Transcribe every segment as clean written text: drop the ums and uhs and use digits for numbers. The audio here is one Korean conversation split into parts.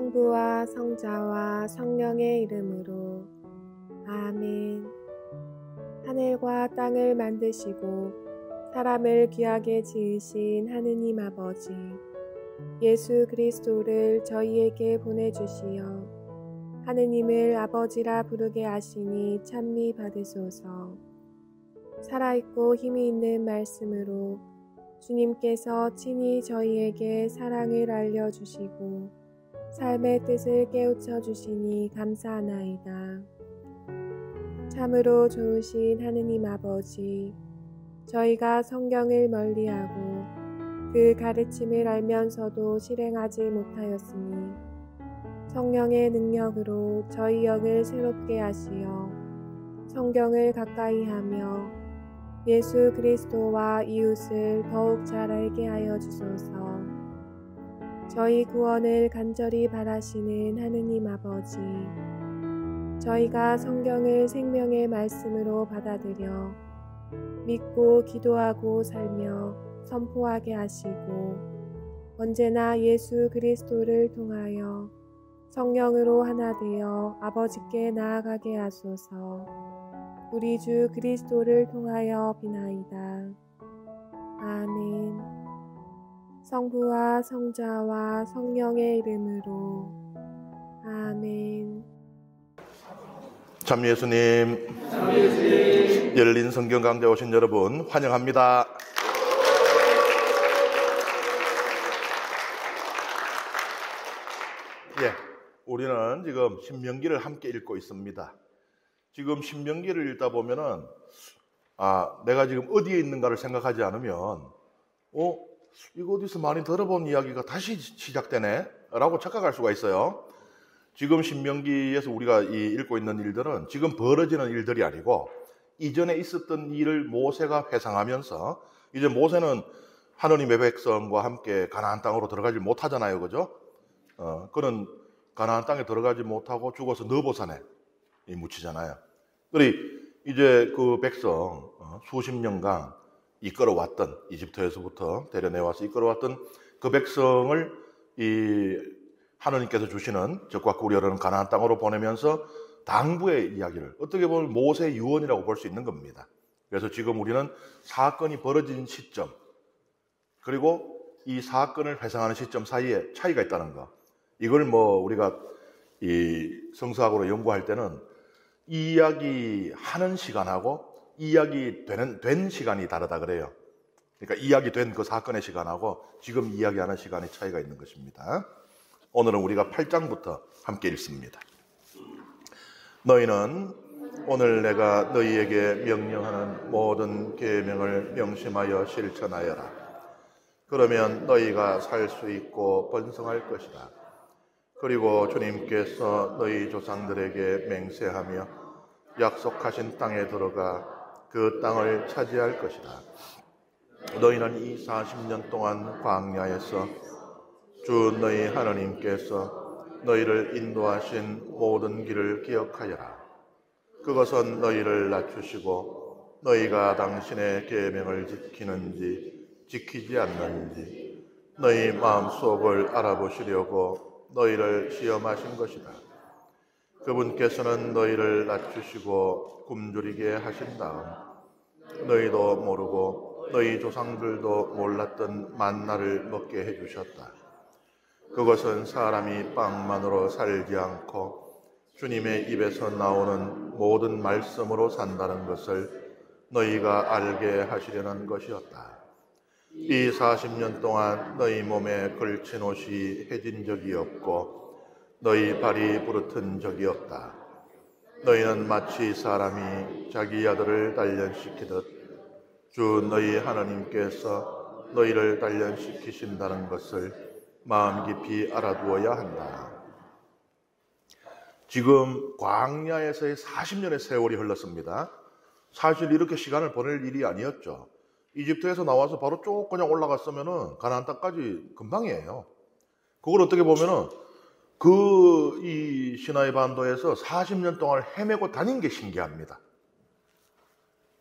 성부와 성자와 성령의 이름으로 아멘. 하늘과 땅을 만드시고 사람을 귀하게 지으신 하느님 아버지, 예수 그리스도를 저희에게 보내주시어 하느님을 아버지라 부르게 하시니 찬미 받으소서. 살아있고 힘이 있는 말씀으로 주님께서 친히 저희에게 사랑을 알려주시고 삶의 뜻을 깨우쳐 주시니 감사하나이다. 참으로 좋으신 하느님 아버지, 저희가 성경을 멀리하고 그 가르침을 알면서도 실행하지 못하였으니 성령의 능력으로 저희 영을 새롭게 하시어 성경을 가까이 하며 예수 그리스도와 이웃을 더욱 잘 알게 하여 주소서. 저희 구원을 간절히 바라시는 하느님 아버지, 저희가 성경을 생명의 말씀으로 받아들여 믿고 기도하고 살며 선포하게 하시고 언제나 예수 그리스도를 통하여 성령으로 하나 되어 아버지께 나아가게 하소서. 우리 주 그리스도를 통하여 비나이다. 아멘. 성부와 성자와 성령의 이름으로 아멘. 참 예수님, 열린 성경 강좌 오신 여러분 환영합니다. 우리는 지금 신명기를 함께 읽고 있습니다. 지금 신명기를 읽다 보면은 내가 지금 어디에 있는가를 생각하지 않으면 이거 어디서 많이 들어본 이야기가 다시 시작되네 라고 착각할 수가 있어요. 지금 신명기에서 우리가 읽고 있는 일들은 지금 벌어지는 일들이 아니고 이전에 있었던 일을 모세가 회상하면서, 이제 모세는 하느님의 백성과 함께 가나안 땅으로 들어가지 못하잖아요, 그죠? 그는 가나안 땅에 들어가지 못하고 죽어서 너보산에 묻히잖아요. 그리 이제 그 백성 수십 년간 이끌어왔던, 이집트에서부터 데려내와서 이끌어왔던 그 백성을 하느님께서 주시는 적과 꿀이라는 가나안 땅으로 보내면서 당부의 이야기를 어떻게 보면 모세의 유언이라고 볼 수 있는 겁니다. 그래서 지금 우리는 사건이 벌어진 시점, 그리고 이 사건을 회상하는 시점 사이에 차이가 있다는 거, 이걸 우리가 이 성서학으로 연구할 때는 이야기하는 시간하고 이야기 된 시간이 다르다 그래요. 그러니까 이야기된 그 사건의 시간하고 지금 이야기하는 시간의 차이가 있는 것입니다. 오늘은 우리가 8장부터 함께 읽습니다. 너희는 오늘 내가 너희에게 명령하는 모든 계명을 명심하여 실천하여라. 그러면 너희가 살 수 있고 번성할 것이다. 그리고 주님께서 너희 조상들에게 맹세하며 약속하신 땅에 들어가 그 땅을 차지할 것이다. 너희는 이 40년 동안 광야에서 주 너희 하나님께서 너희를 인도하신 모든 길을 기억하여라. 그것은 너희를 낮추시고 너희가 당신의 계명을 지키는지 지키지 않는지 너희 마음속을 알아보시려고 너희를 시험하신 것이다. 그분께서는 너희를 낮추시고 굶주리게 하신 다음 너희도 모르고 너희 조상들도 몰랐던 만나를 먹게 해주셨다. 그것은 사람이 빵만으로 살지 않고 주님의 입에서 나오는 모든 말씀으로 산다는 것을 너희가 알게 하시려는 것이었다. 이 40년 동안 너희 몸에 걸친 옷이 해진 적이 없고 너희 발이 부르튼 적이 없다. 너희는 마치 사람이 자기 아들을 단련시키듯 주 너희 하나님께서 너희를 단련시키신다는 것을 마음 깊이 알아두어야 한다. 지금 광야에서의 40년의 세월이 흘렀습니다. 사실 이렇게 시간을 보낼 일이 아니었죠. 이집트에서 나와서 바로 쭉 그냥 올라갔으면은 가나안 땅까지 금방이에요. 그걸 어떻게 보면은 이 시나이 반도에서 40년 동안 헤매고 다닌 게 신기합니다.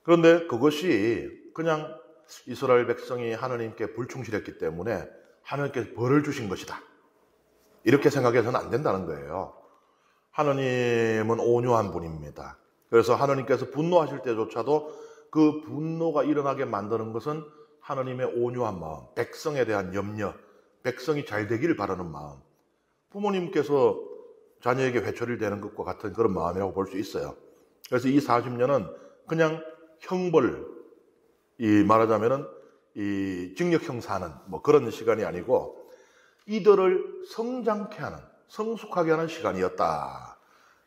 그런데 그것이 그냥 이스라엘 백성이 하나님께 불충실했기 때문에 하나님께서 벌을 주신 것이다. 이렇게 생각해서는 안 된다는 거예요. 하느님은 온유한 분입니다. 그래서 하느님께서 분노하실 때조차도 그 분노가 일어나게 만드는 것은 하느님의 온유한 마음, 백성에 대한 염려, 백성이 잘 되기를 바라는 마음, 부모님께서 자녀에게 회초리를 대는 것과 같은 그런 마음이라고 볼 수 있어요. 그래서 이 40년은 그냥 형벌, 말하자면은 이 징역형 사는 뭐 그런 시간이 아니고 이들을 성장케 하는, 성숙하게 하는 시간이었다.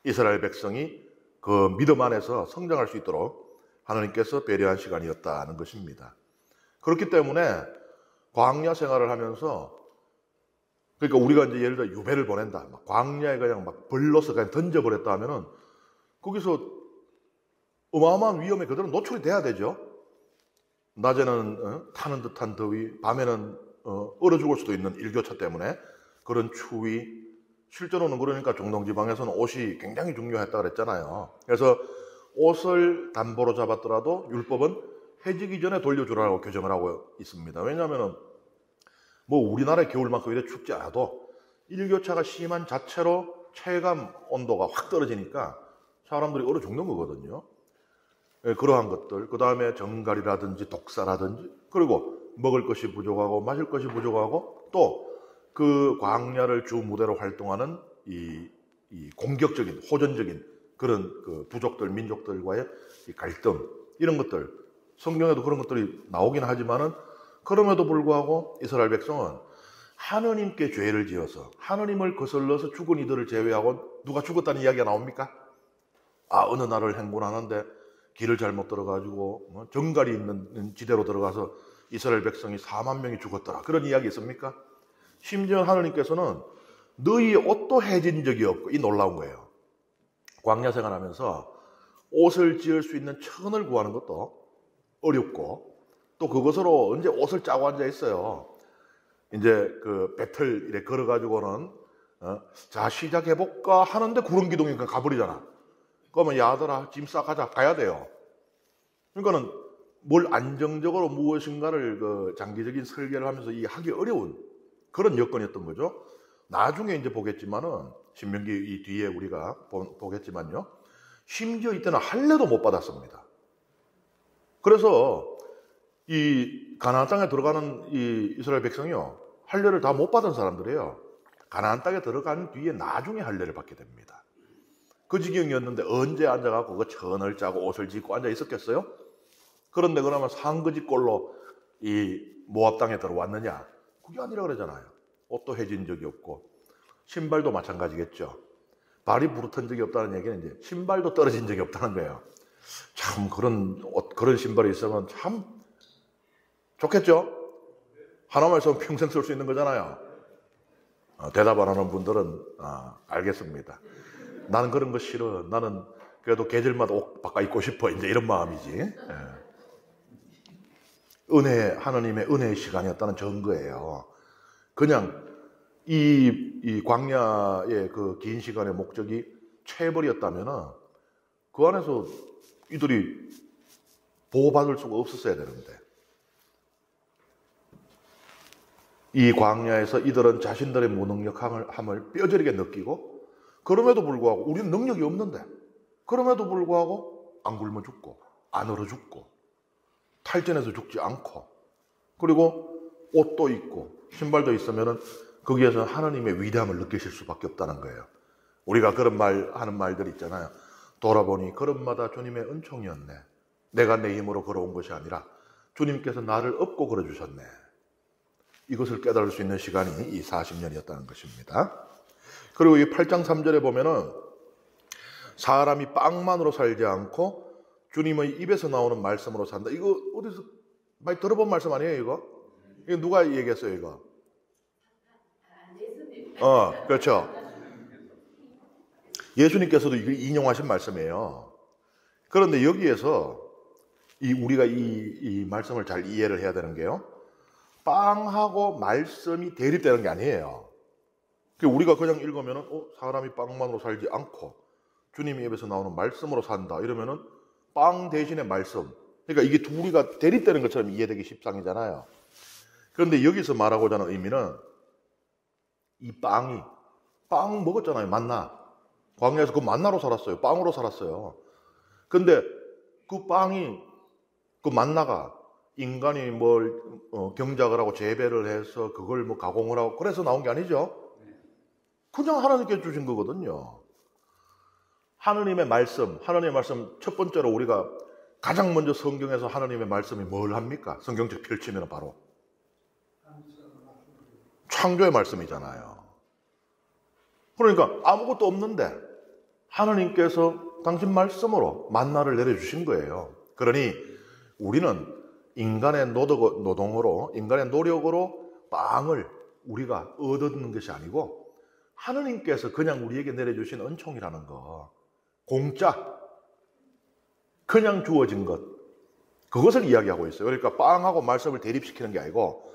이스라엘 백성이 그 믿음 안에서 성장할 수 있도록 하나님께서 배려한 시간이었다는 것입니다. 그렇기 때문에 광야 생활을 하면서, 그러니까 우리가 이제 예를 들어 유배를 보낸다, 광야에 그냥 막 벌러서 그냥 던져버렸다 하면은 거기서 어마어마한 위험에 그대로 노출이 돼야 되죠. 낮에는 타는 듯한 더위, 밤에는 얼어 죽을 수도 있는 일교차 때문에 그런 추위, 실제로는 그러니까 중동지방에서는 옷이 굉장히 중요했다 그랬잖아요. 그래서 옷을 담보로 잡았더라도 율법은 해지기 전에 돌려주라고 규정을 하고 있습니다. 왜냐하면 뭐 우리나라의 겨울만큼 이렇게 춥지 않아도 일교차가 심한 자체로 체감 온도가 확 떨어지니까 사람들이 얼어 죽는 거거든요. 그러한 것들, 그 다음에 정갈이라든지 독사라든지, 그리고 먹을 것이 부족하고 마실 것이 부족하고 또 그 광야를 주 무대로 활동하는 이 공격적인, 호전적인 그런 그 부족들, 민족들과의 이 갈등, 이런 것들, 성경에도 그런 것들이 나오긴 하지만은 그럼에도 불구하고 이스라엘 백성은 하느님께 죄를 지어서 하느님을 거슬러서 죽은 이들을 제외하고 누가 죽었다는 이야기가 나옵니까? 어느 날을 행군하는데 길을 잘못 들어가지고 정갈이 있는 지대로 들어가서 이스라엘 백성이 4만 명이 죽었더라. 그런 이야기 있습니까? 심지어 하느님께서는 너희의 옷도 해진 적이 없고, 이 놀라운 거예요. 광야 생활하면서 옷을 지을 수 있는 천을 구하는 것도 어렵고, 또 그것으로 언제 옷을 짜고 앉아 있어요. 이제 그 배틀 이래 걸어가지고는 자 시작해볼까 하는데 구름 기둥이 그냥 가버리잖아. 그러면 야들아 짐 싸 가자, 가야 돼요. 그러니까는 뭘 안정적으로 무엇인가를 그 장기적인 설계를 하면서 이 하기 어려운 그런 여건이었던 거죠. 나중에 이제 보겠지만은 신명기 이 뒤에 우리가 보겠지만요. 심지어 이때는 할례도 못 받았습니다. 그래서 이 가나안 땅에 들어가는 이 이스라엘 백성이요, 할례를 다 못 받은 사람들이에요. 가나안 땅에 들어간 뒤에 나중에 할례를 받게 됩니다. 그 지경이었는데 언제 앉아갖고 그 천을 짜고 옷을 짓고 앉아 있었겠어요? 그런데 그러면 상거지 꼴로 이 모압 땅에 들어왔느냐? 그게 아니라 그러잖아요. 옷도 해진 적이 없고, 신발도 마찬가지겠죠. 발이 부르튼 적이 없다는 얘기는 이제 신발도 떨어진 적이 없다는 거예요. 참 그런 옷, 그런 신발이 있으면 참 좋겠죠? 하나만 있으면 평생 쓸 수 있는 거잖아요. 대답 안 하는 분들은 알겠습니다. 나는 그런 거 싫어. 나는 그래도 계절마다 옷 바꿔 입고 싶어. 이제 이런 마음이지. 은혜, 하느님의 은혜의 시간이었다는 증거예요. 그냥 이 광야의 그 긴 시간의 목적이 체벌이었다면은 그 안에서 이들이 보호받을 수가 없었어야 되는데, 이 광야에서 이들은 자신들의 무능력함을 뼈저리게 느끼고, 그럼에도 불구하고 우리는 능력이 없는데 그럼에도 불구하고 안 굶어 죽고 안 얼어 죽고 탈전해서 죽지 않고, 그리고 옷도 있고 신발도 있으면은 거기에서 하나님의 위대함을 느끼실 수밖에 없다는 거예요. 우리가 그런 말 하는 말들 있잖아요. 돌아보니 걸음마다 주님의 은총이었네. 내가 내 힘으로 걸어온 것이 아니라 주님께서 나를 업고 걸어주셨네. 이것을 깨달을 수 있는 시간이 이 40년이었다는 것입니다. 그리고 이 8장 3절에 보면은 사람이 빵만으로 살지 않고 주님의 입에서 나오는 말씀으로 산다. 이거 어디서 많이 들어본 말씀 아니에요, 이거? 이거 누가 얘기했어요, 이거? 그렇죠. 예수님께서도 이걸 인용하신 말씀이에요. 그런데 여기에서 우리가 이 말씀을 잘 이해를 해야 되는 게요, 빵하고 말씀이 대립되는 게 아니에요. 우리가 그냥 읽으면은 사람이 빵만으로 살지 않고 주님의 입에서 나오는 말씀으로 산다 이러면은 빵 대신에 말씀, 그러니까 이게 둘이가 대립되는 것처럼 이해되기 십상이잖아요. 그런데 여기서 말하고자 하는 의미는 이 빵이 빵 먹었잖아요. 만나. 광야에서 그 만나로 살았어요. 빵으로 살았어요. 근데 그 빵이, 그 만나가 인간이 뭘 경작을 하고 재배를 해서 그걸 뭐 가공을 하고 그래서 나온 게 아니죠. 그냥 하나님께 주신 거거든요. 하나님의 말씀 첫 번째로 우리가 가장 먼저 성경에서 하나님의 말씀이 뭘 합니까? 성경책 펼치면 바로 창조의 말씀이잖아요. 그러니까 아무것도 없는데 하나님께서 당신 말씀으로 만나를 내려주신 거예요. 그러니 우리는 인간의 노동으로, 인간의 노력으로 빵을 우리가 얻는 것이 아니고 하나님께서 그냥 우리에게 내려주신 은총이라는 거, 공짜, 그냥 주어진 것, 그것을 이야기하고 있어요. 그러니까 빵하고 말씀을 대립시키는 게 아니고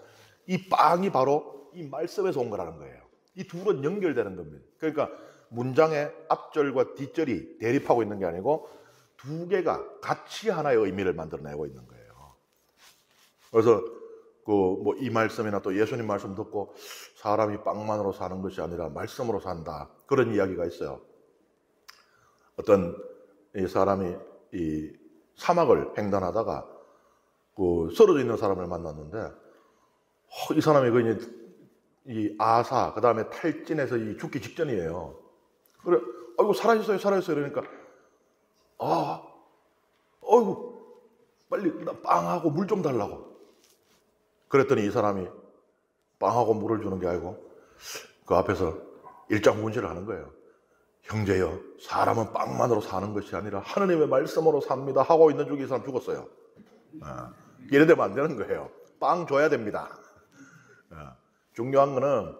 이 빵이 바로 이 말씀에서 온 거라는 거예요. 이 둘은 연결되는 겁니다. 그러니까 문장의 앞절과 뒷절이 대립하고 있는 게 아니고 두 개가 같이 하나의 의미를 만들어내고 있는 거예요. 그래서 이 말씀이나 또 예수님 말씀 듣고 사람이 빵만으로 사는 것이 아니라 말씀으로 산다, 그런 이야기가 있어요. 어떤 이 사람이 이 사막을 횡단하다가 쓰러져 있는 사람을 만났는데 이 사람이 이 아사, 그 다음에 탈진해서 이 죽기 직전이에요. 그래, 아이고 살아있어요 그러니까 아이고 빨리 나 빵하고 물 좀 달라고. 그랬더니 이 사람이 빵하고 물을 주는 게 아니고 그 앞에서 일장문제를 하는 거예요. 형제여, 사람은 빵만으로 사는 것이 아니라 하나님의 말씀으로 삽니다 하고 있는 중에 이 사람 죽었어요. 이래 되면 안 되는 거예요. 빵 줘야 됩니다. 중요한 거는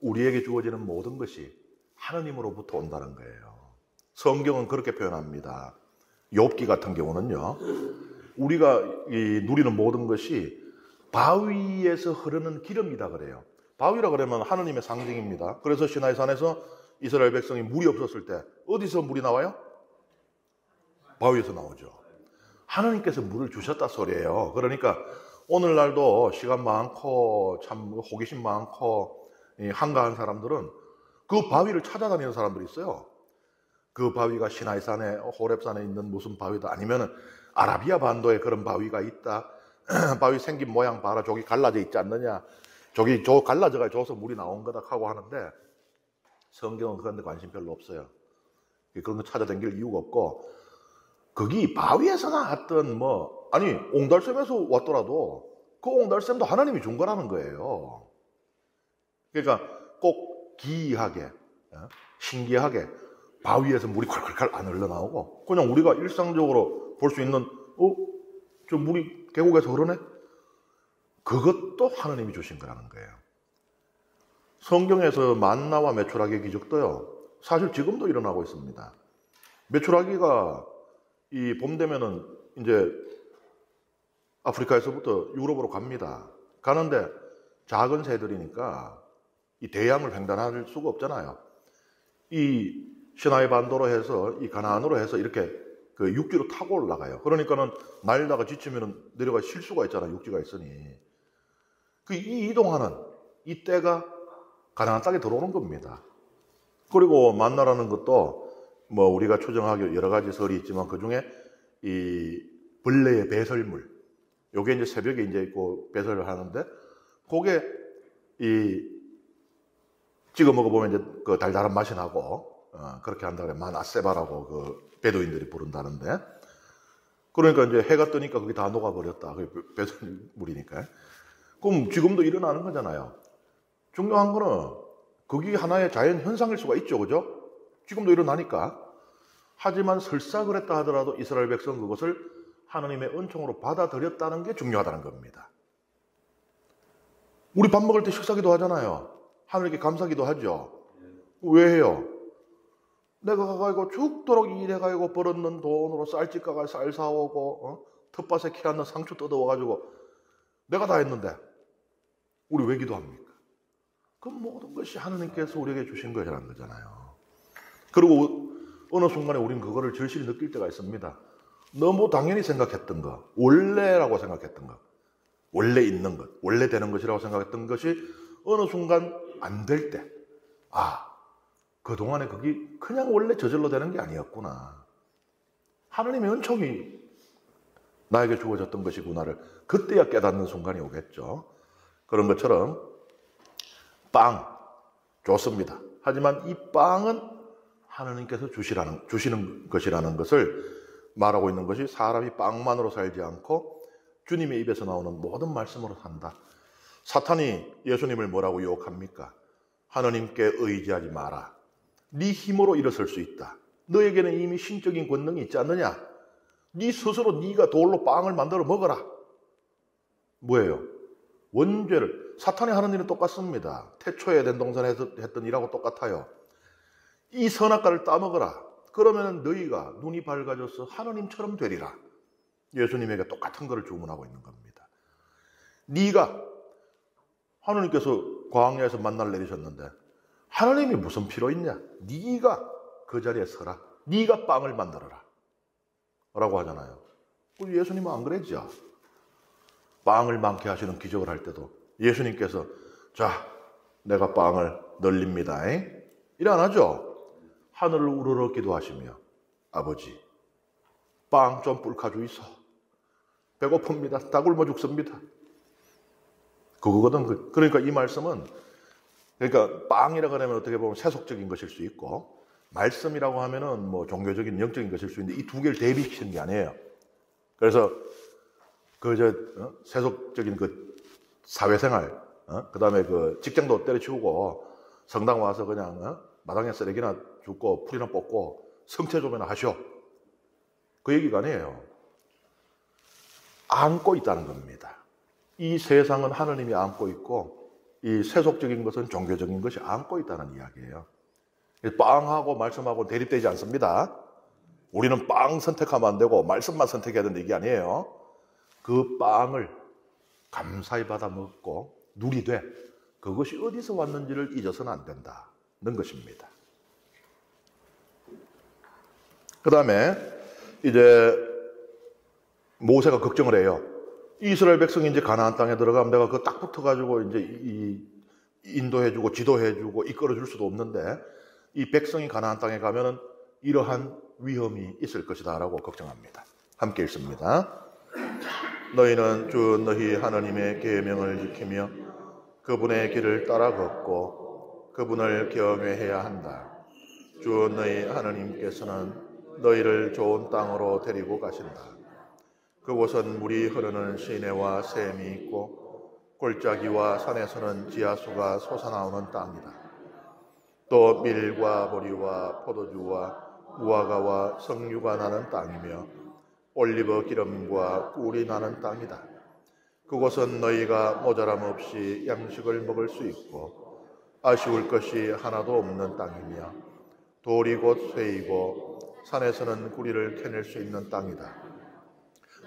우리에게 주어지는 모든 것이 하나님으로부터 온다는 거예요. 성경은 그렇게 표현합니다. 욥기 같은 경우는요, 우리가 누리는 모든 것이 바위에서 흐르는 기름이다 그래요. 바위라 그러면 하나님의 상징입니다. 그래서 시나이산에서 이스라엘 백성이 물이 없었을 때 어디서 물이 나와요? 바위에서 나오죠. 하나님께서 물을 주셨다 소리예요. 그러니까 오늘날도 시간 많고 참 호기심 많고 한가한 사람들은 그 바위를 찾아다니는 사람들이 있어요. 그 바위가 시나이산에, 호렙산에 있는 무슨 바위다, 아니면 아라비아 반도에 그런 바위가 있다. 바위 생긴 모양 봐라, 저기 갈라져 있지 않느냐, 저기 갈라져가 저기서 물이 나온 거다 하고 하는데 성경은 그런 데 관심 별로 없어요. 그런 거 찾아다닐 이유가 없고, 거기 바위에서 나왔던 옹달샘에서 왔더라도 그 옹달샘도 하나님이 준 거라는 거예요. 그러니까 꼭 기이하게, 신기하게 바위에서 물이 콸콸콸 안 흘러나오고 그냥 우리가 일상적으로 볼 수 있는 저 물이 계곡에서 흐르네? 그것도 하나님이 주신 거라는 거예요. 성경에서 만나와 메추라기 기적도요, 사실 지금도 일어나고 있습니다. 메추라기가 이 봄 되면은 이제 아프리카에서부터 유럽으로 갑니다. 가는데 작은 새들이니까 이 대양을 횡단할 수가 없잖아요. 이 시나이 반도로 해서 이 가나안으로 해서 이렇게 그 육지로 타고 올라가요. 그러니까는 날다가 지치면 내려가 쉴 수가 있잖아요. 육지가 있으니. 이 이동하는 이 때가 가나안 땅에 들어오는 겁니다. 그리고 만나라는 것도 우리가 추정하기 여러 가지 설이 있지만 그 중에 이 벌레의 배설물, 요게 이제 새벽에 이제 있고 배설을 하는데 그게 찍어 먹어보면 이제 그 달달한 맛이 나고 그렇게 한다 그래. 마나세바라고 그 베두인들이 부른다는데, 그러니까 이제 해가 뜨니까 그게 다 녹아버렸다. 그 배설물이니까. 그럼 지금도 일어나는 거잖아요. 중요한 거는 그게 하나의 자연 현상일 수가 있죠, 그죠? 지금도 일어나니까. 하지만 설사 그랬다 하더라도 이스라엘 백성 그것을 하나님의 은총으로 받아들였다는 게 중요하다는 겁니다. 우리 밥 먹을 때 식사기도 하잖아요. 하나님께 감사기도 하죠. 왜 해요? 내가 가가지고 죽도록 일해가지고 벌었는 돈으로 쌀집 가가 쌀 사오고 텃밭에 키웠는 상추 뜯어와가지고 내가 다 했는데 우리 왜 기도합니까? 그 모든 것이 하나님께서 우리에게 주신 거라는 거잖아요. 그리고 어느 순간에 우리는 그거를 절실히 느낄 때가 있습니다. 너무 당연히 생각했던 거, 원래라고 생각했던 것, 원래 있는 것, 원래 되는 것이라고 생각했던 것이 어느 순간 안 될 때, 그동안에 그게 그냥 원래 저절로 되는 게 아니었구나. 하나님의 은총이 나에게 주어졌던 것이구나를 그때야 깨닫는 순간이 오겠죠. 그런 것처럼 빵 좋습니다. 하지만 이 빵은 하나님께서 주시는 것이라는 것을 말하고 있는 것이 사람이 빵만으로 살지 않고 주님의 입에서 나오는 모든 말씀으로 산다. 사탄이 예수님을 뭐라고 유혹합니까? 하나님께 의지하지 마라. 네 힘으로 일어설 수 있다. 너에게는 이미 신적인 권능이 있지 않느냐? 네 스스로 네가 돌로 빵을 만들어 먹어라. 뭐예요? 원죄를. 사탄이 하는 일은 똑같습니다. 태초에 된 동산에 했던 일하고 똑같아요. 이 선악과를 따먹어라. 그러면 너희가 눈이 밝아져서 하나님처럼 되리라. 예수님에게 똑같은 것을 주문하고 있는 겁니다. 네가 하나님께서 광야에서 만나를 내리셨는데 하나님이 무슨 필요 있냐? 네가 그 자리에 서라. 네가 빵을 만들어라. 라고 하잖아요. 예수님은 안 그랬죠. 빵을 많게 하시는 기적을 할 때도 예수님께서 자, 내가 빵을 널립니다. 이래 안 하죠. 하늘을 우러러 기도하시며 아버지, 빵 좀 불카 주이소. 배고픕니다. 다 굶어 죽습니다. 그거거든. 그러니까 이 말씀은 그러니까 빵이라고 하면 어떻게 보면 세속적인 것일 수 있고 말씀이라고 하면은 뭐 종교적인 영적인 것일 수 있는데 이 두 개를 대비시키는 게 아니에요. 그래서 세속적인 그 사회생활, 그다음에 그 직장도 때려치우고 성당 와서 그냥 마당에 쓰레기나 줍고 풀이나 뽑고 성체 좀이나 하쇼. 그 얘기가 아니에요. 안고 있다는 겁니다. 이 세상은 하나님이 안고 있고 이 세속적인 것은 종교적인 것이 안고 있다는 이야기예요. 빵하고 말씀하고 대립되지 않습니다. 우리는 빵 선택하면 안 되고 말씀만 선택해야 된다 이게 아니에요. 그 빵을 감사히 받아 먹고 누리되 그것이 어디서 왔는지를 잊어서는 안 된다는 것입니다. 그 다음에 이제 모세가 걱정을 해요. 이스라엘 백성이 이제 가나안 땅에 들어가면 내가 그거 딱 붙어가지고 이제 인도해주고 지도해주고 이끌어줄 수도 없는데 이 백성이 가나안 땅에 가면은 이러한 위험이 있을 것이다라고 걱정합니다. 함께 읽습니다. 너희는 주 너희 하나님의 계명을 지키며 그분의 길을 따라 걷고 그분을 경외해야 한다. 주 너희 하나님께서는 너희를 좋은 땅으로 데리고 가신다. 그곳은 물이 흐르는 시내와 샘이 있고 골짜기와 산에서는 지하수가 솟아나오는 땅이다. 또 밀과 보리와 포도주와 무화과와 석류가 나는 땅이며 올리브 기름과 꿀이 나는 땅이다. 그곳은 너희가 모자람 없이 양식을 먹을 수 있고 아쉬울 것이 하나도 없는 땅이며 돌이 곧 쇠이고 산에서는 구리를 캐낼 수 있는 땅이다.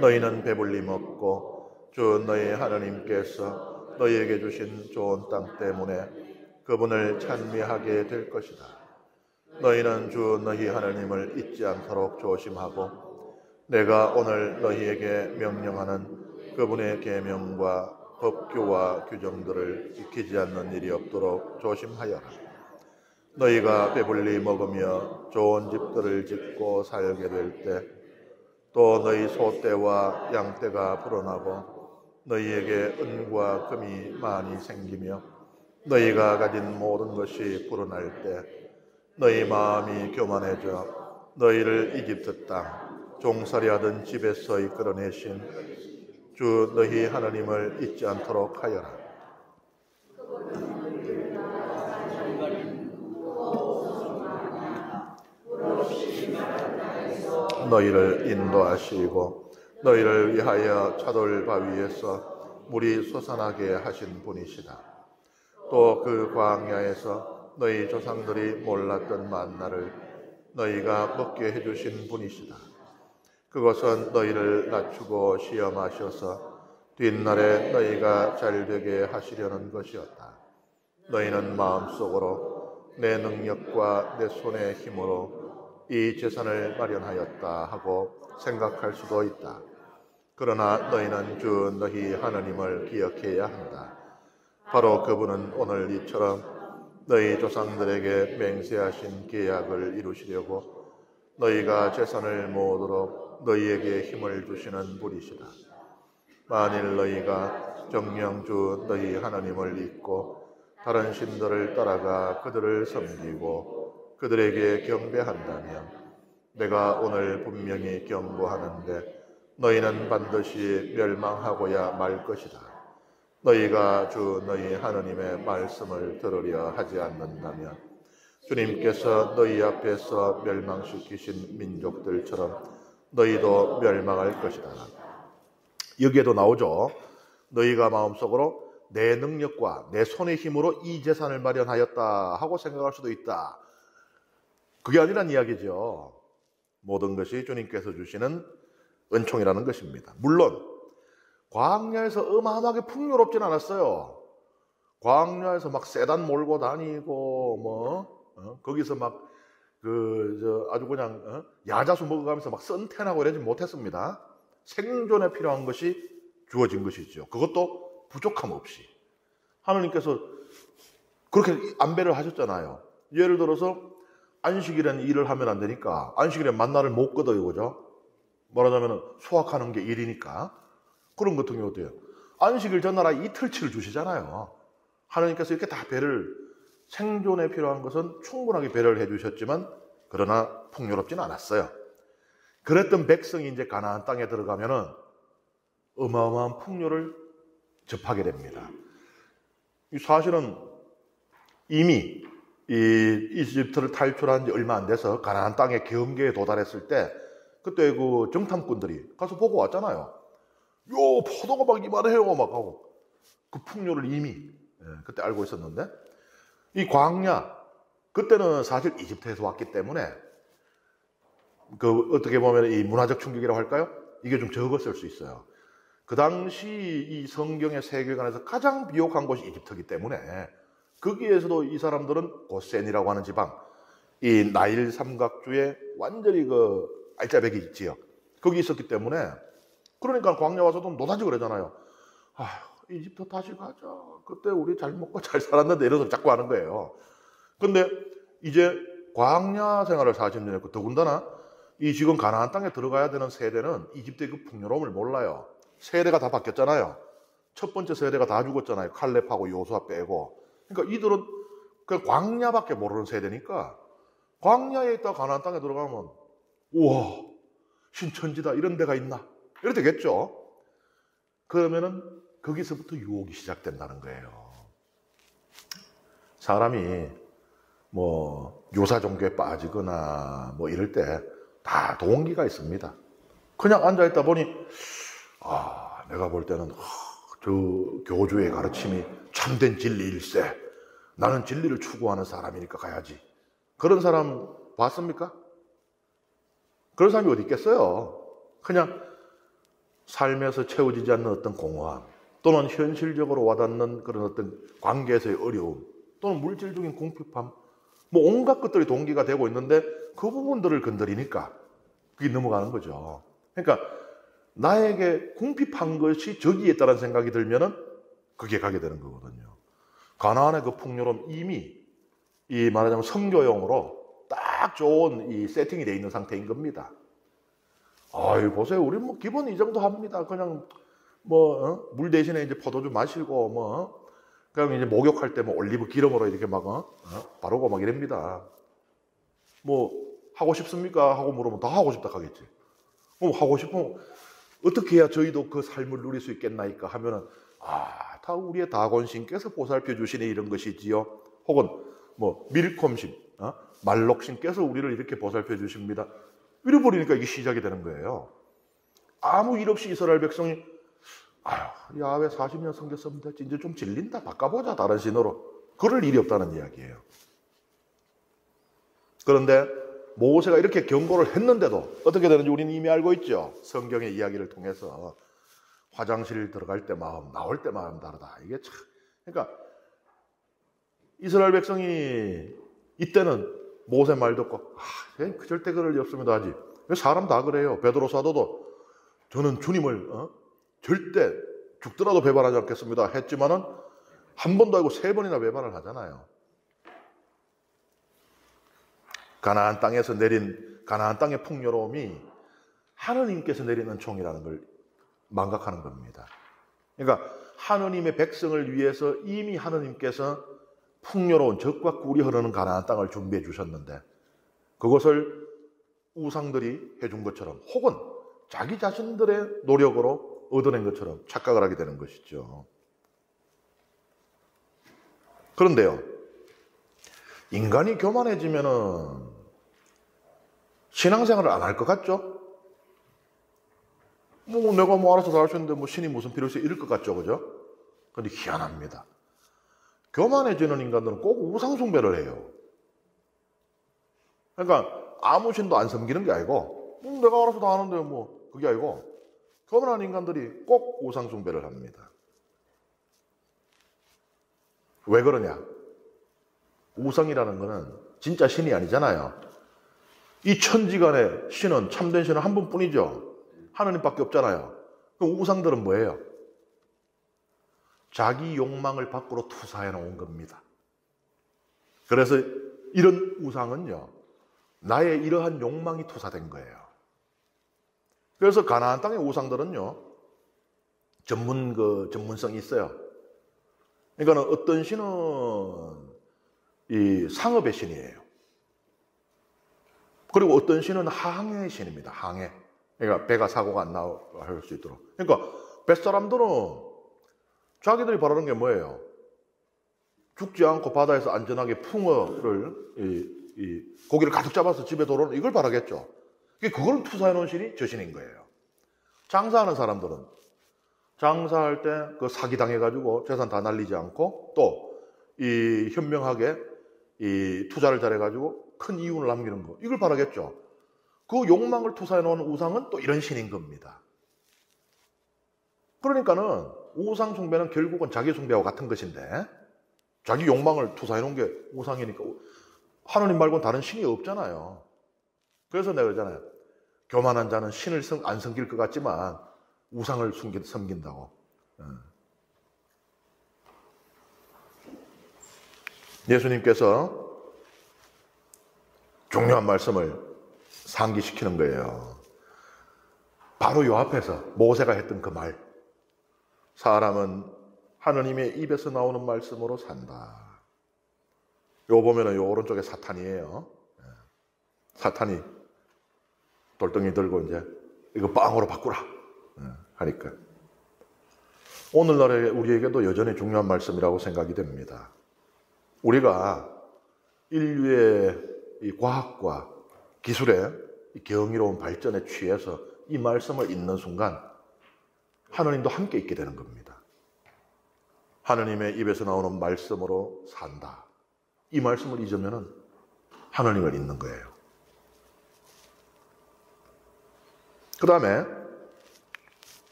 너희는 배불리 먹고 주 너희 하나님께서 너희에게 주신 좋은 땅 때문에 그분을 찬미하게 될 것이다. 너희는 주 너희 하나님을 잊지 않도록 조심하고 내가 오늘 너희에게 명령하는 그분의 계명과 법규와 규정들을 지키지 않는 일이 없도록 조심하여라. 너희가 배불리 먹으며 좋은 집들을 짓고 살게 될 때 또 너희 소떼와 양떼가 불어나고 너희에게 은과 금이 많이 생기며 너희가 가진 모든 것이 불어날 때 너희 마음이 교만해져 너희를 이집트 땅 종살이 하던 집에서 이끌어내신 주 너희 하나님을 잊지 않도록 하여라. 너희를 인도하시고 너희를 위하여 차돌 바위에서 물이 솟아나게 하신 분이시다. 또 그 광야에서 너희 조상들이 몰랐던 만나를 너희가 먹게 해주신 분이시다. 그것은 너희를 낮추고 시험하셔서 뒷날에 너희가 잘되게 하시려는 것이었다. 너희는 마음속으로 내 능력과 내 손의 힘으로 이 재산을 마련하였다 하고 생각할 수도 있다. 그러나 너희는 주 너희 하나님을 기억해야 한다. 바로 그분은 오늘 이처럼 너희 조상들에게 맹세하신 계약을 이루시려고 너희가 재산을 모으도록 너희에게 힘을 주시는 분이시다. 만일 너희가 정녕 주 너희 하나님을 잊고 다른 신들을 따라가 그들을 섬기고 그들에게 경배한다면 내가 오늘 분명히 경고하는데 너희는 반드시 멸망하고야 말 것이다. 너희가 주 너희 하나님의 말씀을 들으려 하지 않는다면 주님께서 너희 앞에서 멸망시키신 민족들처럼 너희도 멸망할 것이다. 여기에도 나오죠. 너희가 마음속으로 내 능력과 내 손의 힘으로 이 재산을 마련하였다 하고 생각할 수도 있다. 그게 아니란 이야기죠. 모든 것이 주님께서 주시는 은총이라는 것입니다. 물론 광야에서 어마어마하게 풍요롭진 않았어요. 광야에서 막 세단 몰고 다니고 거기서 막 아주 그냥 야자수 먹어가면서 막 선탠하고 이러지 못했습니다. 생존에 필요한 것이 주어진 것이죠. 그것도 부족함 없이. 하나님께서 그렇게 안배를 하셨잖아요. 예를 들어서 안식일에는 일을 하면 안 되니까 안식일에 만나를 못 거둬요. 그죠? 말하자면 수확하는 게 일이니까. 그런 같은 경우 어때요? 안식일 전날에 이틀치를 주시잖아요. 하나님께서 이렇게 다 생존에 필요한 것은 충분하게 배려를 해주셨지만 그러나 풍요롭진 않았어요. 그랬던 백성이 이제 가나안 땅에 들어가면은 어마어마한 풍요를 접하게 됩니다. 사실은 이미 이 이집트를 탈출한 지 얼마 안 돼서 가나안 땅의 경계에 도달했을 때 그때 그 정탐꾼들이 가서 보고 왔잖아요. 포도가 막 이만해요 막 하고 그 풍요를 이미 그때 알고 있었는데 이 광야 그때는 사실 이집트에서 왔기 때문에 어떻게 보면 이 문화적 충격이라고 할까요? 이게 좀 적었을 수 있어요. 그 당시 이 성경의 세계관에서 가장 비옥한 곳이 이집트이기 때문에 거기에서도 이 사람들은 고센이라고 하는 지방, 이 나일 삼각주의 완전히 알짜배기 지역 거기 있었기 때문에 그러니까 광야 와서도 노다지 그러잖아요. 이집트 다시 가자. 그때 우리 잘 먹고 잘 살았는데 이런 소리 자꾸 하는 거예요. 근데 이제 광야 생활을 40년 했고 더군다나 이 지금 가나안 땅에 들어가야 되는 세대는 이집트의 그 풍요로움을 몰라요. 세대가 다 바뀌었잖아요. 첫 번째 세대가 다 죽었잖아요. 칼렙하고 요수아 빼고. 그러니까 이들은 그 광야밖에 모르는 세대니까 광야에 있다 가나안 땅에 들어가면 우와 신천지다 이런 데가 있나 이래 되겠죠. 그러면은 거기서부터 유혹이 시작된다는 거예요. 사람이 요사 종교에 빠지거나 이럴 때 다 동기가 있습니다. 그냥 앉아있다 보니 내가 볼 때는 저 교주의 가르침이 참된 진리일세. 나는 진리를 추구하는 사람이니까 가야지. 그런 사람 봤습니까? 그런 사람이 어디 있겠어요? 그냥 삶에서 채워지지 않는 어떤 공허함 또는 현실적으로 와닿는 그런 어떤 관계에서의 어려움 또는 물질적인 궁핍함 온갖 것들이 동기가 되고 있는데 그 부분들을 건드리니까 그게 넘어가는 거죠. 그러니까 나에게 궁핍한 것이 저기에 있다는 생각이 들면은 그게 가게 되는 거거든요. 가나안의 그 풍요로움 이미 이 말하자면 선교용으로 딱 좋은 이 세팅이 되어 있는 상태인 겁니다. 보세요. 우리 기본 이 정도 합니다. 그냥 물 대신에 이제 포도주 마시고 그냥 이제 목욕할 때 올리브 기름으로 이렇게 바르고 막 이랍니다. 하고 싶습니까? 하고 물으면 다 하고 싶다 하겠지. 하고 싶으면 어떻게 해야 저희도 그 삶을 누릴 수 있겠나이까 하면은 다 우리의 다곤신께서 보살펴 주시네 이런 것이지요. 혹은 밀콤신, 말록신께서 우리를 이렇게 보살펴 주십니다. 이래버리니까 이게 시작이 되는 거예요. 아무 일 없이 이스라엘 백성이 야훼 40년 섬겼습니다. 이제 좀 질린다. 바꿔보자. 다른 신으로. 그럴 일이 없다는 이야기예요. 그런데 모세가 이렇게 경고를 했는데도 어떻게 되는지 우리는 이미 알고 있죠. 성경의 이야기를 통해서 화장실 들어갈 때 마음, 나올 때 마음 다르다. 이게 참. 그러니까 이스라엘 백성이 이때는 모세 말 듣고 절대 그럴 리 없습니다 하지. 사람 다 그래요. 베드로 사도도 저는 주님을 절대 죽더라도 배반하지 않겠습니다 했지만은 한 번도 아니고 3번이나 배반을 하잖아요. 가나안 땅에서 내린 가나안 땅의 풍요로움이 하느님께서 내리는 총이라는 걸 망각하는 겁니다. 그러니까 하느님의 백성을 위해서 이미 하느님께서 풍요로운 젖과 꿀이 흐르는 가나안 땅을 준비해 주셨는데 그것을 우상들이 해준 것처럼 혹은 자기 자신들의 노력으로 얻어낸 것처럼 착각을 하게 되는 것이죠. 그런데요, 인간이 교만해지면은 신앙생활을 안 할 것 같죠? 내가 알아서 다 할 수 있는데 신이 무슨 필요 있어 이럴 것 같죠, 그죠? 근데 희한합니다. 교만해지는 인간들은 꼭 우상숭배를 해요. 그러니까 아무 신도 안 섬기는 게 아니고 내가 알아서 다 하는데 그게 아니고 교만한 인간들이 꼭 우상숭배를 합니다. 왜 그러냐? 우상이라는 거는 진짜 신이 아니잖아요. 이 천지간의 신은, 참된 신은 한 분뿐이죠. 하느님밖에 없잖아요. 그럼 우상들은 뭐예요? 자기 욕망을 밖으로 투사해 놓은 겁니다. 그래서 이런 우상은요, 나의 이러한 욕망이 투사된 거예요. 그래서 가나안 땅의 우상들은요, 전문성이 있어요. 그러니까 어떤 신은 이 상업의 신이에요. 그리고 어떤 신은 항해의 신입니다. 항해. 그러니까 배가 사고가 안 나게 할 수 있도록. 그러니까 뱃사람들은 자기들이 바라는 게 뭐예요? 죽지 않고 바다에서 안전하게 풍어를 고기를 가득 잡아서 집에 돌아오는 이걸 바라겠죠. 그걸 투사해 놓은 신이 저 신인 거예요. 장사하는 사람들은 장사할 때 그 사기 당해가지고 재산 다 날리지 않고 또 이 현명하게 이 투자를 잘해가지고 큰 이윤을 남기는 거 이걸 바라겠죠. 그 욕망을 투사해 놓은 우상은 또 이런 신인 겁니다. 그러니까는 우상 숭배는 결국은 자기 숭배와 같은 것인데 자기 욕망을 투사해 놓은 게 우상이니까 하느님 말고는 다른 신이 없잖아요. 그래서 내가 그러잖아요. 교만한 자는 신을 안 섬길 것 같지만 우상을 섬긴다고. 예수님께서 중요한 말씀을 상기시키는 거예요. 바로 요 앞에서 모세가 했던 그 말. 사람은 하느님의 입에서 나오는 말씀으로 산다. 요 보면은 요 오른쪽에 사탄이에요. 사탄이 돌덩이 들고 이제 이거 빵으로 바꾸라 하니까. 오늘날에 우리에게도 여전히 중요한 말씀이라고 생각이 됩니다. 우리가 인류의 이 과학과 기술의 이 경이로운 발전에 취해서 이 말씀을 읽는 순간 하느님도 함께 있게 되는 겁니다. 하느님의 입에서 나오는 말씀으로 산다. 이 말씀을 잊으면 하느님을 잊는 거예요. 그 다음에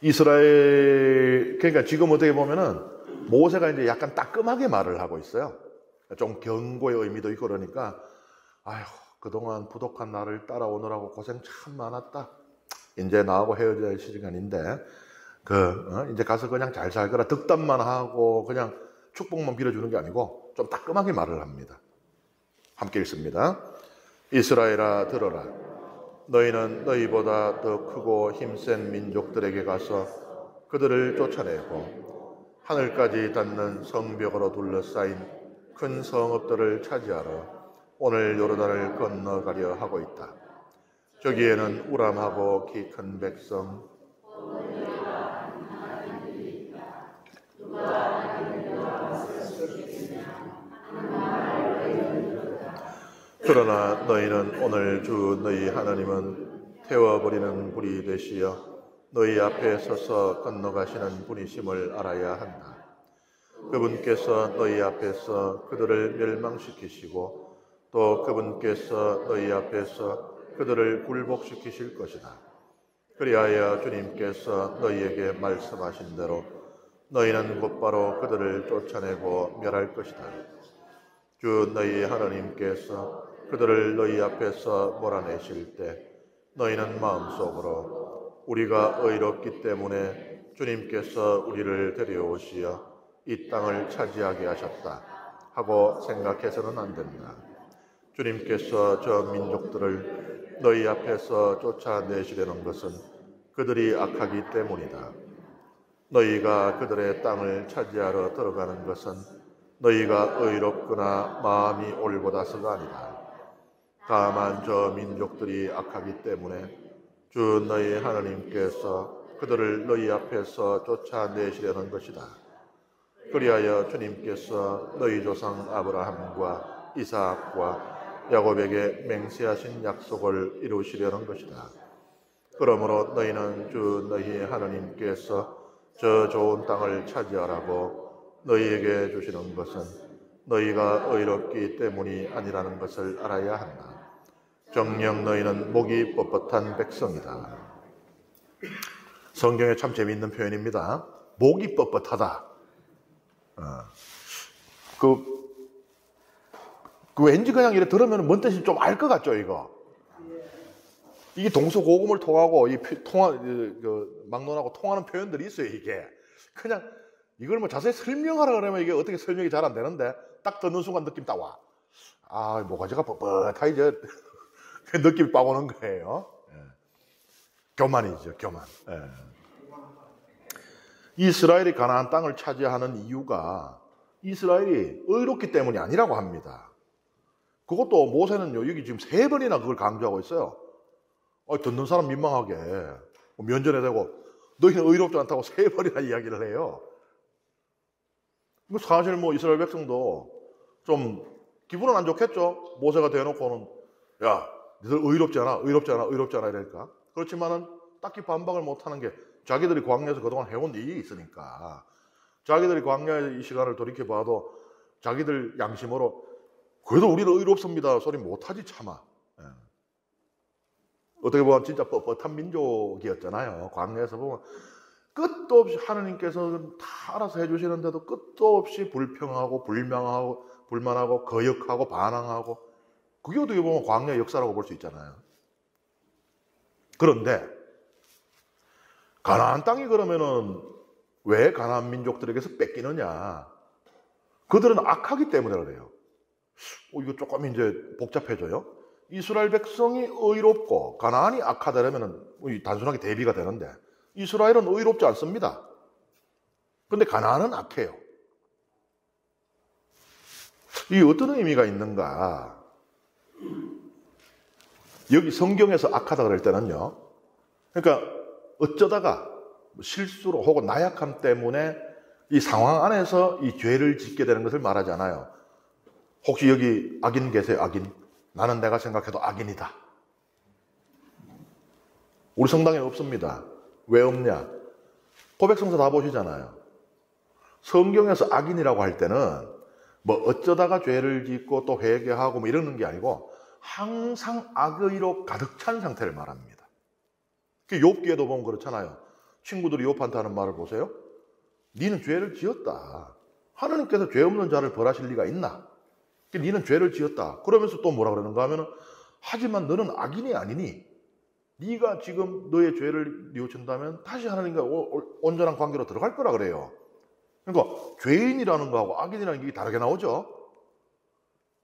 이스라엘, 그러니까 지금 어떻게 보면은 모세가 이제 약간 따끔하게 말을 하고 있어요. 좀 경고의 의미도 있고 그러니까, 아휴, 그동안 부족한 나를 따라오느라고 고생 참 많았다. 이제 나하고 헤어져야 할 시간인데, 이제 가서 그냥 잘 살거라. 덕담만 하고 그냥 축복만 빌어주는 게 아니고 좀 따끔하게 말을 합니다. 함께 읽습니다. 이스라엘아 들어라. 너희는 너희보다 더 크고 힘센 민족들에게 가서 그들을 쫓아내고 하늘까지 닿는 성벽으로 둘러싸인 큰 성읍들을 차지하러 오늘 요르단을 건너가려 하고 있다. 저기에는 우람하고 키 큰 백성 그러나 너희는 오늘 주 너희 하나님은 태워버리는 불이 되시어 너희 앞에 서서 건너가시는 분이심을 알아야 한다. 그분께서 너희 앞에서 그들을 멸망시키시고 또 그분께서 너희 앞에서 그들을 굴복시키실 것이다. 그리하여 주님께서 너희에게 말씀하신 대로 너희는 곧바로 그들을 쫓아내고 멸할 것이다. 주 너희 하나님께서 그들을 너희 앞에서 몰아내실 때 너희는 마음속으로 우리가 의롭기 때문에 주님께서 우리를 데려오시어 이 땅을 차지하게 하셨다 하고 생각해서는 안 된다. 주님께서 저 민족들을 너희 앞에서 쫓아내시려는 것은 그들이 악하기 때문이다. 너희가 그들의 땅을 차지하러 들어가는 것은 너희가 의롭거나 마음이 옳고다서가 아니다. 다만 저 민족들이 악하기 때문에 주 너희 하나님께서 그들을 너희 앞에서 쫓아내시려는 것이다. 그리하여 주님께서 너희 조상 아브라함과 이삭과 야곱에게 맹세하신 약속을 이루시려는 것이다. 그러므로 너희는 주 너희 하나님께서 저 좋은 땅을 차지하라고 너희에게 주시는 것은 너희가 의롭기 때문이 아니라는 것을 알아야 한다. 정녕 너희는 목이 뻣뻣한 백성이다. 성경에 참 재미있는 표현입니다. 목이 뻣뻣하다. 왠지 그냥 이렇게 들으면 뭔 뜻인지 좀 알 것 같죠, 이거? 이게 동서고금을 통하고, 막론하고 통하는 표현들이 있어요, 이게. 그냥, 이걸 뭐 자세히 설명하라 그러면 이게 어떻게 설명이 잘 안 되는데, 딱 듣는 순간 느낌 딱 와. 아, 모가지가 뻣뻣하게 이제, 느낌이 빡 오는 거예요. 예. 교만이죠, 교만. 예. 이스라엘이 가나안 땅을 차지하는 이유가 이스라엘이 의롭기 때문이 아니라고 합니다. 그것도 모세는요, 여기 지금 3번이나 그걸 강조하고 있어요. 듣는 사람 민망하게 면전에 대고 너희는 의롭지 않다고 3번이나 이야기를 해요. 사실 이스라엘 백성도 좀 기분은 안 좋겠죠. 모세가 대놓고는 야, 너희들 의롭지 않아, 의롭지 않아, 의롭지 않아 이러니까. 그렇지만은 딱히 반박을 못하는 게 자기들이 광야에서 그동안 해온 일이 있으니까 자기들이 광야의 이 시간을 돌이켜봐도 자기들 양심으로 그래도 우리는 의롭습니다 소리 못하지 차마. 예. 어떻게 보면 진짜 뻣뻣한 민족이었잖아요. 광야에서 보면 끝도 없이 하나님께서 다 알아서 해주시는데도 끝도 없이 불평하고 불만하고 거역하고 반항하고 그게 어떻게 보면 광야의 역사라고 볼 수 있잖아요. 그런데 가나안 땅이 그러면은 왜 가나안 민족들에게서 뺏기느냐? 그들은 악하기 때문에 그래요. 이거 조금 이제 복잡해져요. 이스라엘 백성이 의롭고 가나안이 악하다면은 단순하게 대비가 되는데 이스라엘은 의롭지 않습니다. 그런데 가나안은 악해요. 이게 어떤 의미가 있는가? 여기 성경에서 악하다 그럴 때는요. 그러니까 어쩌다가 실수로 혹은 나약함 때문에 이 상황 안에서 이 죄를 짓게 되는 것을 말하지 않아요. 혹시 여기 악인 계세요? 악인. 나는 내가 생각해도 악인이다. 우리 성당에 없습니다. 왜 없냐? 고백성서 다 보시잖아요. 성경에서 악인이라고 할 때는 어쩌다가 죄를 짓고 또 회개하고 이러는 게 아니고 항상 악의로 가득 찬 상태를 말합니다. 욥기에도 보면 그렇잖아요. 친구들이 욥한테 하는 말을 보세요. 니는 죄를 지었다. 하나님께서 죄 없는 자를 벌하실 리가 있나? 니는 죄를 지었다. 그러면서 또 뭐라 그러는가 하면은 하지만 너는 악인이 아니니 네가 지금 너의 죄를 뉘우친다면 다시 하나님과 온전한 관계로 들어갈 거라 그래요. 그러니까 죄인이라는 거하고 악인이라는 게 다르게 나오죠.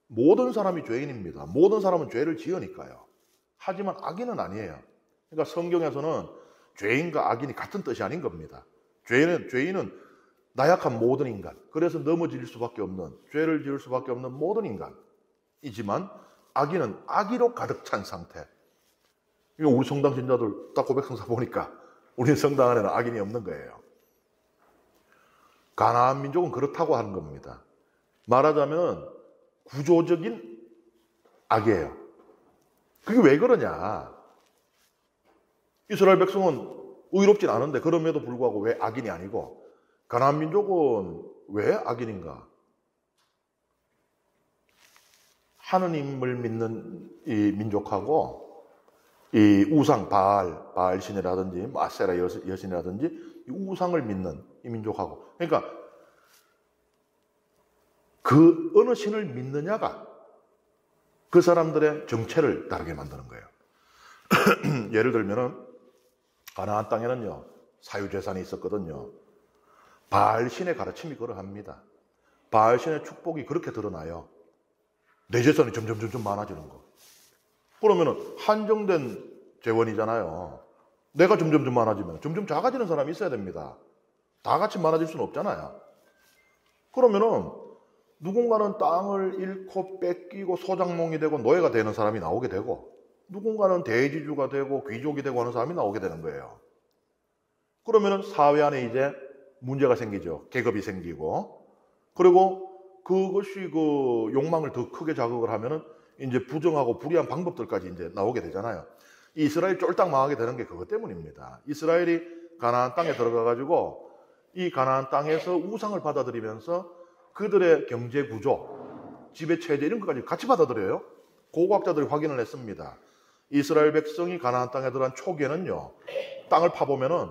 모든 사람이 죄인입니다. 모든 사람은 죄를 지으니까요. 하지만 악인은 아니에요. 그러니까 성경에서는 죄인과 악인이 같은 뜻이 아닌 겁니다. 죄인은 나약한 모든 인간, 그래서 넘어질 수밖에 없는, 죄를 지을 수밖에 없는 모든 인간이지만 악인은 악의로 가득 찬 상태. 이거 우리 성당 신자들 딱 고백성사 보니까 우리 성당 안에는 악인이 없는 거예요. 가나안 민족은 그렇다고 하는 겁니다. 말하자면 구조적인 악이에요. 그게 왜 그러냐? 이스라엘 백성은 의롭진 않은데 그럼에도 불구하고 왜 악인이 아니고 가나안 민족은 왜 악인인가? 하느님을 믿는 이 민족하고 이 우상 바알 신이라든지 아세라 여신이라든지 이 우상을 믿는 이 민족하고 그러니까 그 어느 신을 믿느냐가 그 사람들의 정체를 다르게 만드는 거예요. 예를 들면은 가나안 땅에는요 사유재산이 있었거든요. 바알 신의 가르침이 그러합니다. 바알 신의 축복이 그렇게 드러나요. 내 재산이 점점 많아지는 거. 그러면은 한정된 재원이잖아요. 내가 점점 많아지면 점점 작아지는 사람이 있어야 됩니다. 다 같이 많아질 수는 없잖아요. 그러면은 누군가는 땅을 잃고 뺏기고 소장농이 되고 노예가 되는 사람이 나오게 되고, 누군가는 대지주가 되고 귀족이 되고 하는 사람이 나오게 되는 거예요. 그러면은 사회 안에 이제 문제가 생기죠. 계급이 생기고, 그리고 그것이 그 욕망을 더 크게 자극을 하면은 이제 부정하고 불의한 방법들까지 이제 나오게 되잖아요. 이스라엘 쫄딱 망하게 되는 게 그것 때문입니다. 이스라엘이 가나안 땅에 들어가가지고 이 가나안 땅에서 우상을 받아들이면서 그들의 경제 구조, 지배 체제 이런 것까지 같이 받아들여요. 고고학자들이 확인을 했습니다. 이스라엘 백성이 가나안 땅에 들어간 초기에는요, 땅을 파보면은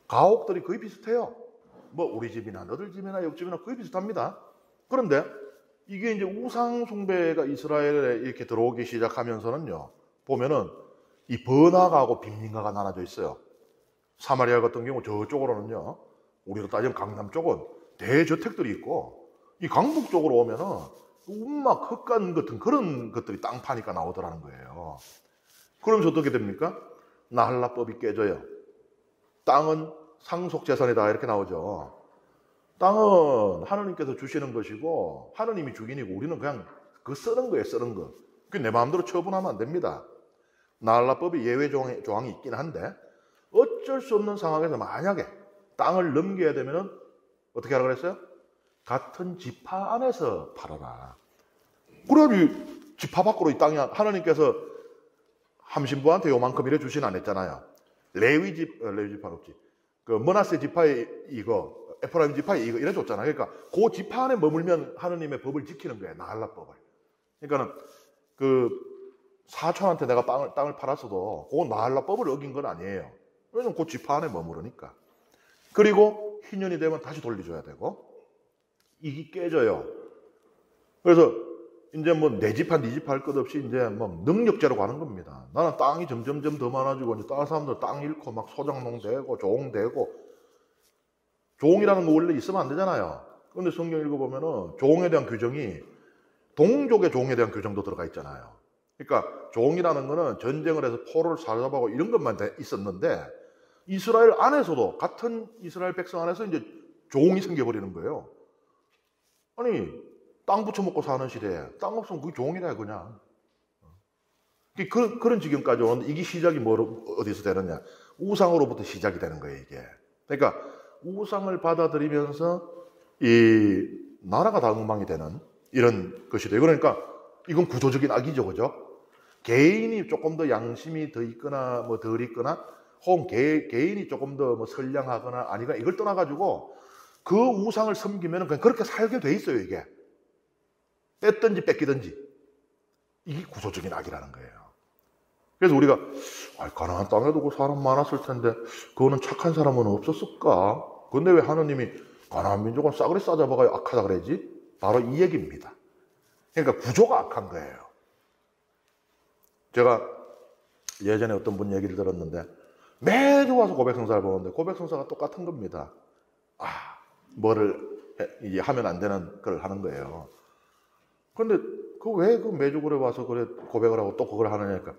가옥들이 거의 비슷해요. 뭐 우리 집이나 너들 집이나 옆집이나 거의 비슷합니다. 그런데 이게 이제 우상 숭배가 이스라엘에 이렇게 들어오기 시작하면서는요, 보면은 이 번화가하고 빈민가가 나눠져 있어요. 사마리아 같은 경우 저쪽으로는요, 우리로 따지면 강남 쪽은 대저택들이 있고, 이 강북 쪽으로 오면은 운막 흙간 같은 그런 것들이 땅 파니까 나오더라는 거예요. 그러면서 어떻게 됩니까? 나할라법이 깨져요. 땅은 상속재산이다 이렇게 나오죠. 땅은 하느님께서 주시는 것이고 하느님이 주인이고 우리는 그냥 그 쓰는 거예요, 쓰는 거. 그 내 마음대로 처분하면 안 됩니다. 나할라법이 예외 조항이 있긴 한데 어쩔 수 없는 상황에서 만약에 땅을 넘겨야 되면은 어떻게 하라고 그랬어요? 같은 지파 안에서 팔아라. 그래야지 지파 밖으로 이 땅이 하느님께서 함신부한테 요만큼 이래 주시는 안 했잖아요. 레위 지파는 없지. 그 머나세 지파에 이거, 에프라임 지파에 이거 이래 줬잖아요. 그러니까 그 지파 안에 머물면 하느님의 법을 지키는 거예요. 나할라법을. 그러니까는 그 사촌한테 내가 땅을 팔았어도 그 나할라법을 어긴 건 아니에요. 왜냐면 그 지파 안에 머무르니까. 그리고 희년이 되면 다시 돌려줘야 되고 이게 깨져요. 그래서 이제 뭐 내 집파 네 집파 할 것 없이 이제 뭐 능력제로 가는 겁니다. 나는 땅이 점점 더 많아지고 이제 다른 사람들 땅 잃고 막 소장농 되고 종 되고, 종이라는 거 원래 있으면 안 되잖아요. 그런데 성경 읽어보면은 종에 대한 규정이 동족의 종에 대한 규정도 들어가 있잖아요. 그러니까 종이라는 거는 전쟁을 해서 포로를 사잡아고 이런 것만 있었는데 이스라엘 안에서도 같은 이스라엘 백성 안에서 이제 종이 생겨버리는 거예요. 아니 땅 붙여먹고 사는 시대에 땅 없으면 그게 종이래 그냥. 그런 지경까지 오는데 이게 시작이 어디서 되느냐? 우상으로부터 시작이 되는 거예요 이게. 그러니까 우상을 받아들이면서 이 나라가 다 엉망이 되는 이런 것이 돼요. 그러니까 이건 구조적인 악이죠, 그죠? 개인이 조금 더 양심이 더 있거나 뭐 덜 있거나 혹은 개인이 조금 더 뭐 선량하거나 아니거나 이걸 떠나가지고 그 우상을 섬기면 그냥 그렇게 살게 돼 있어요 이게. 뺐든지 뺏기든지. 이게 구조적인 악이라는 거예요. 그래서 우리가 가나안 땅에도 그 사람 많았을 텐데 그거는 착한 사람은 없었을까? 근데 왜 하느님이 가나안 민족은 싸그리 싸잡아가 악하다 그러지? 바로 이 얘기입니다. 그러니까 구조가 악한 거예요. 제가 예전에 어떤 분 얘기를 들었는데 매주 와서 고백성사를 보는데 고백성사가 똑같은 겁니다. 뭐를 하면 안 되는 걸 하는 거예요. 근데 왜 매주 그래 와서 그래 고백을 하고 또 그걸 하느냐니까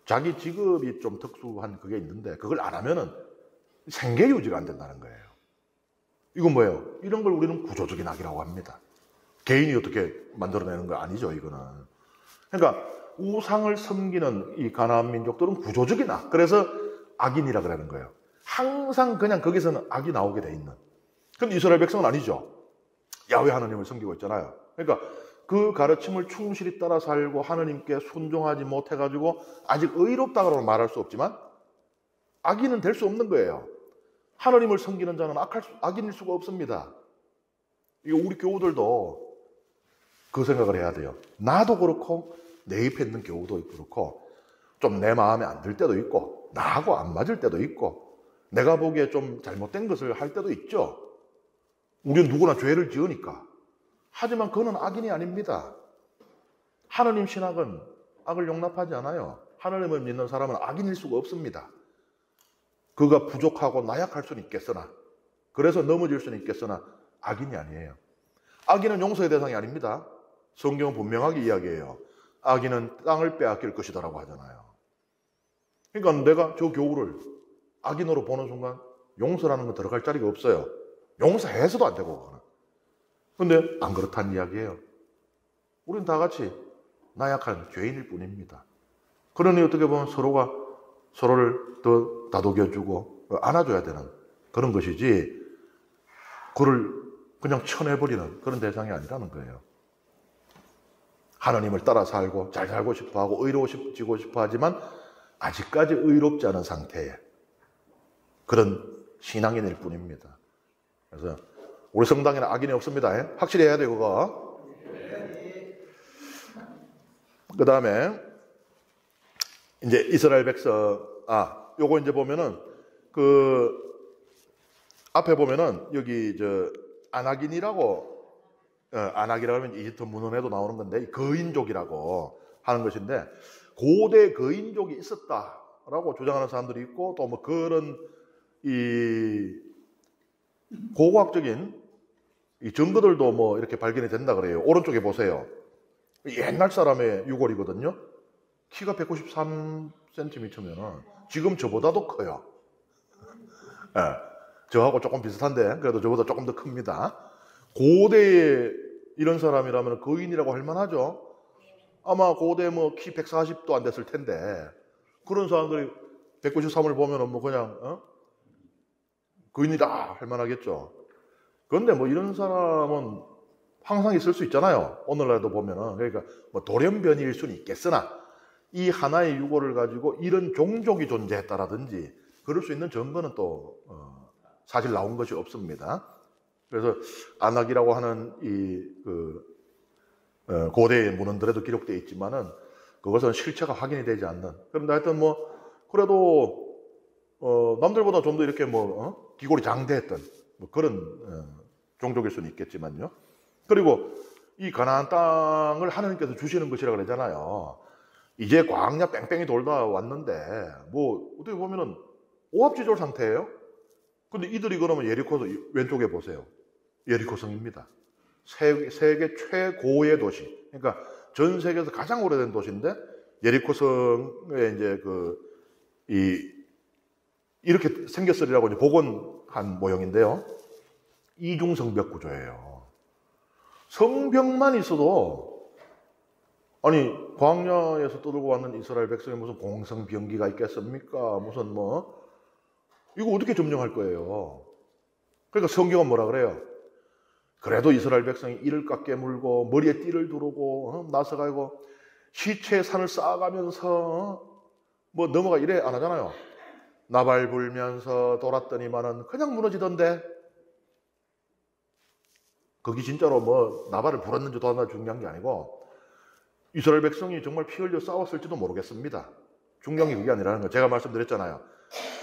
자기 직업이 좀 특수한 그게 있는데 그걸 안 하면은 생계 유지가 안 된다는 거예요. 이건 뭐예요? 이런 걸 우리는 구조적인 악이라고 합니다. 개인이 어떻게 만들어내는 거 아니죠, 이거는. 그러니까 우상을 섬기는 이 가나안 민족들은 구조적인 악. 그래서 악인이라 그러는 거예요. 항상 그냥 거기서는 악이 나오게 돼 있는. 근데 이스라엘 백성은 아니죠. 야훼 하나님을 섬기고 있잖아요. 그러니까 그 가르침을 충실히 따라 살고 하느님께 순종하지 못해가지고 아직 의롭다고 말할 수 없지만 악인은 될 수 없는 거예요. 하느님을 섬기는 자는 악인일 수가 없습니다. 이거 우리 교우들도 그 생각을 해야 돼요. 나도 그렇고 내 옆에 있는 교우도 그렇고 좀 내 마음에 안 들 때도 있고 나하고 안 맞을 때도 있고 내가 보기에 좀 잘못된 것을 할 때도 있죠. 우리는 누구나 죄를 지으니까. 하지만 그는 악인이 아닙니다. 하느님 신학은 악을 용납하지 않아요. 하느님을 믿는 사람은 악인일 수가 없습니다. 그가 부족하고 나약할 수는 있겠으나 그래서 넘어질 수는 있겠으나 악인이 아니에요. 악인은 용서의 대상이 아닙니다. 성경은 분명하게 이야기해요. 악인은 땅을 빼앗길 것이다라고 하잖아요. 그러니까 내가 저 교우를 악인으로 보는 순간 용서라는 건 들어갈 자리가 없어요. 용서해서도 안 되고. 그런데 안 그렇다는 이야기예요. 우린 다 같이 나약한 죄인일 뿐입니다. 그러니 어떻게 보면 서로가 서로를 더 다독여주고 안아줘야 되는 그런 것이지, 그를 그냥 쳐내버리는 그런 대상이 아니라는 거예요. 하나님을 따라 살고 잘 살고 싶어하고 의로워지고 싶어하지만 아직까지 의롭지 않은 상태에 그런 신앙인일 뿐입니다. 그래서 우리 성당에는 악인이 없습니다. 확실히 해야 돼요, 그거. 그 다음에 이제 이스라엘 백성, 요거 이제 보면은 앞에 보면은 여기 아낙이라고 하면 이집트 문헌에도 나오는 건데, 거인족이라고 하는 것인데, 고대 거인족이 있었다라고 주장하는 사람들이 있고, 또 뭐 그런 이 고고학적인 이 증거들도 뭐 이렇게 발견이 된다 그래요. 오른쪽에 보세요. 옛날 사람의 유골이거든요. 키가 193cm면은 지금 저보다도 커요. 네, 저하고 조금 비슷한데 그래도 저보다 조금 더 큽니다. 고대에 이런 사람이라면 거인이라고 할 만하죠. 아마 고대 뭐 키 140도 안 됐을 텐데, 그런 사람들이 193을 보면은 뭐 그냥 거인이다 할 만하겠죠. 그런데 뭐 이런 사람은 항상 있을 수 있잖아요. 오늘날도 보면은. 그러니까 뭐 돌연변이일 수는 있겠으나 이 하나의 유골을 가지고 이런 종족이 존재했다라든지 그럴 수 있는 증거는 또 사실 나온 것이 없습니다. 그래서 아낙이라고 하는 고대의 문헌들에도 기록되어 있지만은 그것은 실체가 확인이 되지 않는. 그런데 하여튼 뭐 그래도 남들보다 좀 더 이렇게 기골이 장대했던 뭐 그런 종족일 수는 있겠지만요. 그리고 이 가나안 땅을 하나님께서 주시는 것이라 그러잖아요. 이제 광야 뺑뺑이 돌다 왔는데 뭐 어떻게 보면은 오합지졸 상태예요. 근데 이들이 그러면 예리코 왼쪽에 보세요. 예리코 성입니다. 세계 최고의 도시. 그러니까 전 세계에서 가장 오래된 도시인데 예리코 성에 이제 이렇게 생겼으리라고 이제 복원한 모형인데요. 이중성벽 구조예요. 성벽만 있어도, 아니 광야에서 떠들고 왔는 이스라엘 백성이 무슨 공성병기가 있겠습니까? 무슨 이거 어떻게 점령할 거예요? 그러니까 성경은 뭐라 그래요? 그래도 이스라엘 백성이 이를 깎게 물고 머리에 띠를 두르고 나서가지고 시체의 산을 쌓아가면서 넘어가 이래 안 하잖아요. 나발 불면서 돌았더니만은 그냥 무너지던데. 거기 진짜로 나발을 불었는지도 하나 중요한 게 아니고 이스라엘 백성이 정말 피 흘려 싸웠을지도 모르겠습니다. 중요한 게 그게 아니라는 거. 제가 말씀드렸잖아요.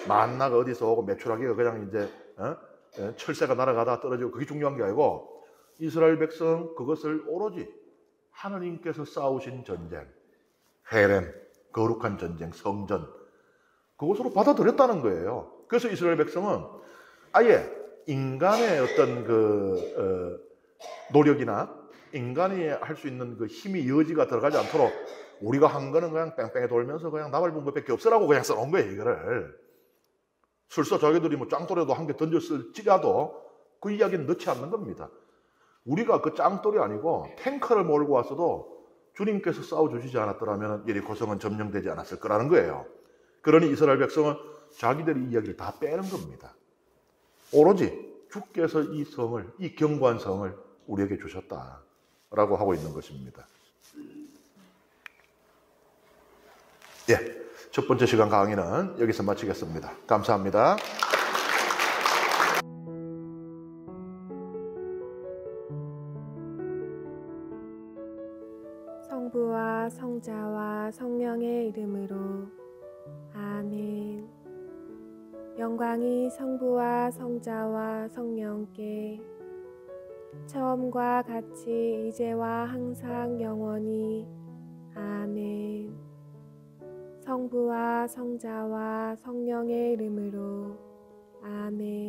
만나가 어디서 오고 메추라기가 그냥 이제 철새가 날아가다 떨어지고, 그게 중요한 게 아니고 이스라엘 백성 그것을 오로지 하나님께서 싸우신 전쟁, 헤렘, 거룩한 전쟁, 성전, 그것으로 받아들였다는 거예요. 그래서 이스라엘 백성은 아예 인간의 어떤 노력이나 인간이 할 수 있는 그 힘이 여지가 들어가지 않도록 우리가 한 거는 그냥 뺑뺑이 돌면서 그냥 나발 본 것밖에 없으라고 그냥 써놓은 거예요, 이거를. 설사 자기들이 짱돌에도 한 개 던졌을지라도 그 이야기는 넣지 않는 겁니다. 우리가 그 짱돌이 아니고 탱커를 몰고 왔어도 주님께서 싸워주시지 않았더라면 예리코성은 점령되지 않았을 거라는 거예요. 그러니 이스라엘 백성은 자기들의 이야기를 다 빼는 겁니다. 오로지 주께서 이 성을, 이 견고한 성을 우리에게 주셨다라고 하고 있는 것입니다. 첫 번째 시간 강의는 여기서 마치겠습니다. 감사합니다. 성부와 성자와 성령의 이름으로 아멘. 영광이 성부와 성자와 성령께 처음과 같이 이제와 항상 영원히 아멘. 성부와 성자와 성령의 이름으로 아멘.